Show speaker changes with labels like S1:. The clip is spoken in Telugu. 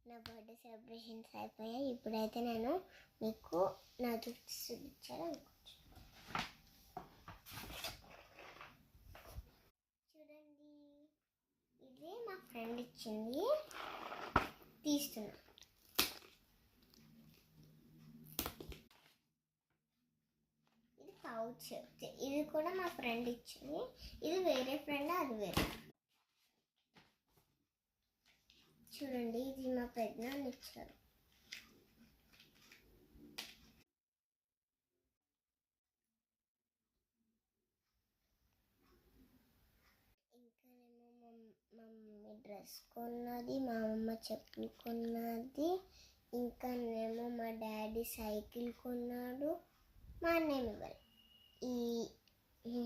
S1: నా బర్త్డే సెలబ్రేషన్స్ అయిపోయాయి. ఇప్పుడైతే నేను మీకు నా గిఫ్ట్స్ చూపించాలనుకుంటున్నాను. చూడండి, ఇది మా ఫ్రెండ్ ఇచ్చింది, తీస్తున్నా. ఇది పౌచ్, ఇది కూడా మా ఫ్రెండ్ ఇచ్చింది. ఇది వేరే ఫ్రెండ్, అది వేరే. చూడండి, ఇది మా పెద్దనాన్న ఇచ్చారు. ఇంకానేమో మా మమ్మీ డ్రెస్ కొన్నది, మా అమ్మ చెప్పులు కొన్నది, ఇంకానేమో మా డాడీ సైకిల్ కొన్నాడు. మా అన్నయ్య ఇవ్వాలి. ఇవి